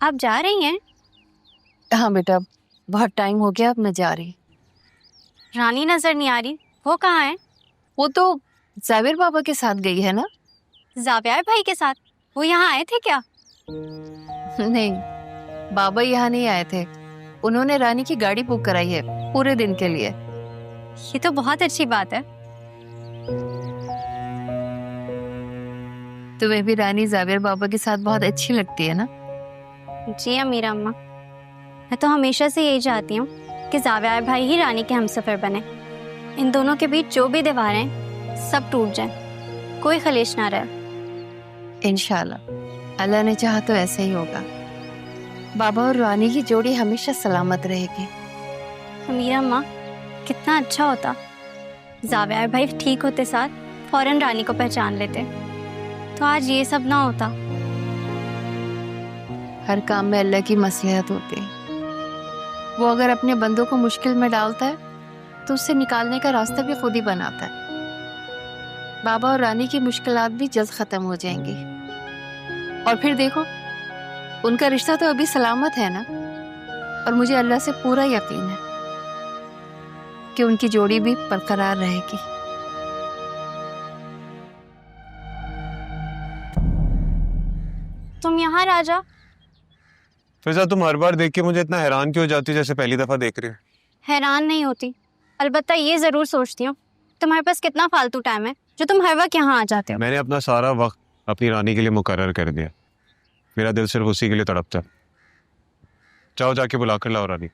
आप जा रही हैं? हाँ बेटा, बहुत टाइम हो गया, अब मैं जा रही। रानी नजर नहीं आ रही, वो कहाँ है? वो तो जावेर बाबा के साथ गई है ना। जावियार भाई के साथ? वो यहाँ आए थे क्या? नहीं, बाबा यहाँ नहीं आए थे। उन्होंने रानी की गाड़ी बुक कराई है पूरे दिन के लिए। ये तो बहुत अच्छी बात है। तुम्हें भी रानी जावेर बाबा के साथ बहुत अच्छी लगती है ना। जी अमीरा अम्मा, मैं तो हमेशा से यही चाहती हूँ कि जावियार भाई ही रानी के हमसफर बने। इन दोनों के बीच जो भी दीवारें सब टूट जाएं, कोई खलेश ना रहे। इंशाल्लाह अल्लाह ने चाहा तो ऐसे ही होगा। बाबा और रानी की जोड़ी हमेशा सलामत रहेगी। अमीरा अम्मा, कितना अच्छा होता जावियार भाई ठीक होते साथ फौरन रानी को पहचान लेते, तो आज ये सब ना होता। हर काम में अल्लाह की मसलहत होती है। वो अगर अपने बंदों को मुश्किल में डालता है तो उससे निकालने का रास्ता भी खुद ही बनाता है। बाबा और रानी की मुश्किलात भी जल्द खत्म हो जाएंगी। और फिर देखो, उनका रिश्ता तो अभी सलामत है ना। और मुझे अल्लाह से पूरा यकीन है कि उनकी जोड़ी भी बरकरार रहेगी। तुम यहाँ राजा? फिजा, तुम हर बार देख के मुझे इतना हैरान क्यों हो जाती हो जैसे पहली दफा देख रही हो? हैरान नहीं होती, अलबत्ता ये जरूर सोचती हूँ तुम्हारे पास कितना फालतू टाइम है जो तुम हर वक्त यहाँ आ जाते हो। मैंने अपना सारा वक्त अपनी रानी के लिए मुकर्रर कर दिया। मेरा दिल सिर्फ उसी के लिए तड़पता है। जाओ, जाके बुला कर लाओ रानी।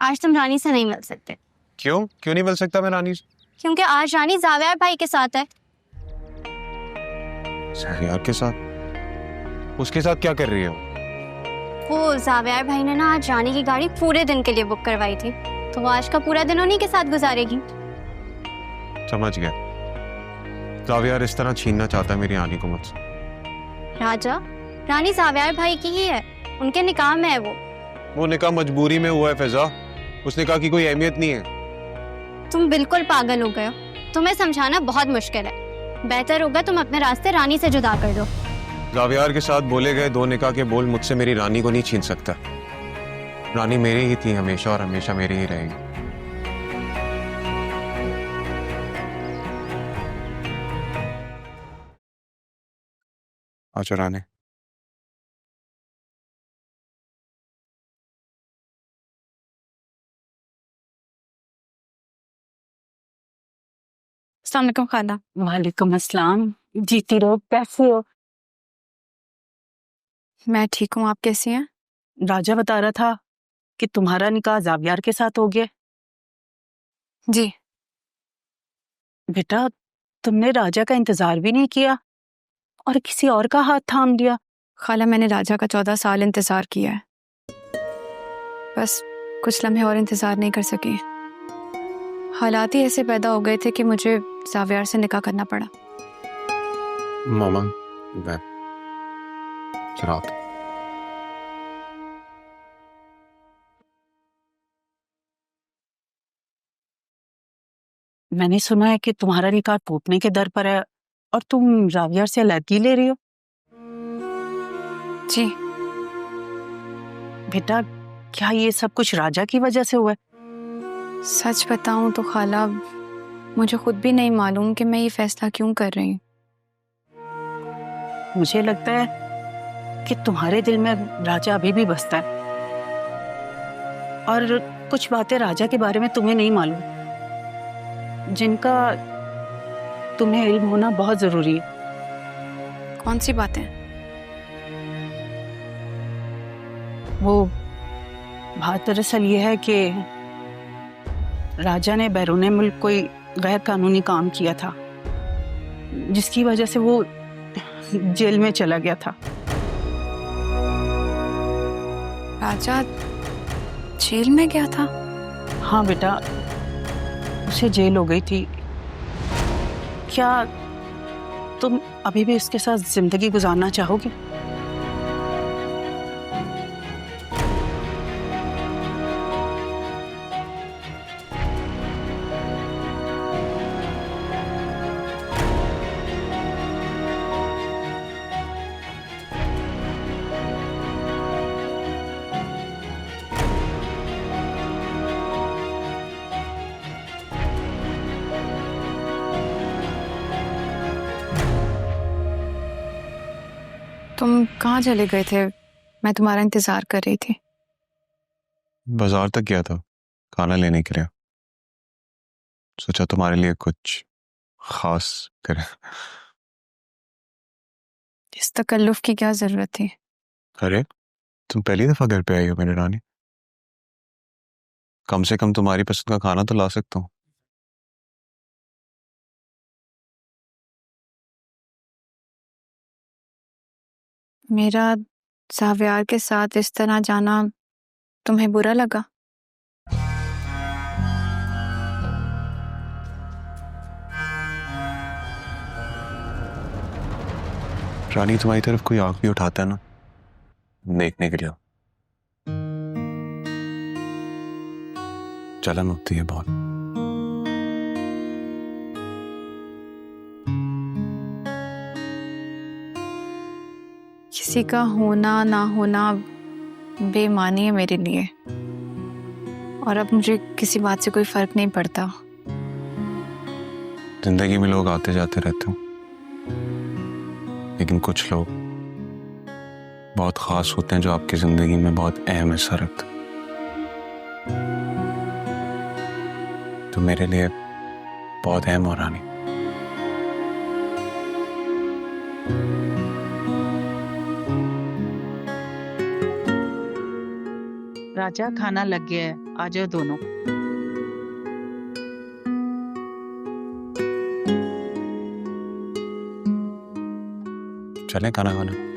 आज तुम रानी से नहीं मिल सकते। क्यों क्यों नहीं मिल सकता मैं रानी से? क्योंकि आज रानी जावियार भाई के साथ है। यार के साथ? उसके साथ क्या कर रही हो? वो जावियार भाई ने ना आज रानी की गाड़ी पूरे दिन के लिए बुक करवाई थी, तो वो आज का पूरा दिन उन्हीं के साथ गुजारेगी। समझ गया। जावियार इस तरह छीनना चाहता है मेरी रानी को मुझसे। राजा, रानी जावियार भाई की ही है, उनके निकाह में है वो निकाह मजबूरी में हुआ है फिजा। उस निकाह की कोई अहमियत नहीं है। तुम बिल्कुल पागल हो गए हो, तुम्हें समझाना बहुत मुश्किल है। बेहतर होगा तुम अपने रास्ते रानी से जुदा कर दो। जावियार के साथ बोले गए 2 निकाह के बोल मुझसे मेरी रानी को नहीं छीन सकता। रानी मेरी ही थी हमेशा और हमेशा मेरी ही रहेगी। अच्छा रानी। अस्सलाम वालेकुम खाला। वालेकुम अस्सलाम। जीती रहो, कैसे हो? मैं ठीक हूँ, आप कैसी हैं? राजा बता रहा था कि तुम्हारा निकाह जावियार के साथ हो गया। जी। बेटा, तुमने राजा का इंतजार भी नहीं किया और किसी और का हाथ थाम लिया। खाला, मैंने राजा का 14 साल इंतजार किया है, बस कुछ लम्हे और इंतजार नहीं कर सकी। हालात ही ऐसे पैदा हो गए थे कि मुझे जावियार से निकाह करना पड़ा। मामा, मैं चिराग। मैंने सुना है कि तुम्हारा निकाह टूटने के दर पर है और तुम जावियार से अलग ले रही हो। जी। बेटा, क्या ये सब कुछ राजा की वजह से हुआ है? सच बताऊं तो खाला, मुझे खुद भी नहीं मालूम कि मैं ये फैसला क्यों कर रही हूँ। मुझे लगता है कि तुम्हारे दिल में राजा अभी भी बसता है और कुछ बातें राजा के बारे में तुम्हें नहीं मालूम, जिनका तुम्हें इल्म होना बहुत जरूरी है। कौन सी बातें? वो बात दरअसल ये है कि राजा ने बैरून मुल्क कोई गैर कानूनी काम किया था, जिसकी वजह से वो जेल में चला गया था। राजा जेल में गया था? हाँ बेटा, उसे जेल हो गई थी। क्या तुम अभी भी उसके साथ जिंदगी गुजारना चाहोगे? तुम कहाँ चले गए थे? मैं तुम्हारा इंतजार कर रही थी। बाजार तक गया था खाना लेने के लिए। सोचा तुम्हारे लिए कुछ खास करें। इस तकल्लुफ की क्या जरूरत थी? अरे तुम पहली दफा घर पे आई हो मेरी रानी, कम से कम तुम्हारी पसंद का खाना तो ला सकता हूँ। मेरा ज़ावियार के साथ इस तरह जाना तुम्हें बुरा लगा? रानी तुम्हारी तरफ कोई आंख भी उठाता है ना देखने के लिए, जलन होती है बहुत। किसी का होना ना होना बेमानी है मेरे लिए, और अब मुझे किसी बात से कोई फर्क नहीं पड़ता। जिंदगी में लोग आते जाते रहते हैं, लेकिन कुछ लोग बहुत खास होते हैं जो आपकी जिंदगी में बहुत अहम हिस्सा रखते हैं। तो मेरे लिए बहुत अहम हो रानी। राजा खाना लग गया है, आ जाओ दोनों। चलें खाना खाने।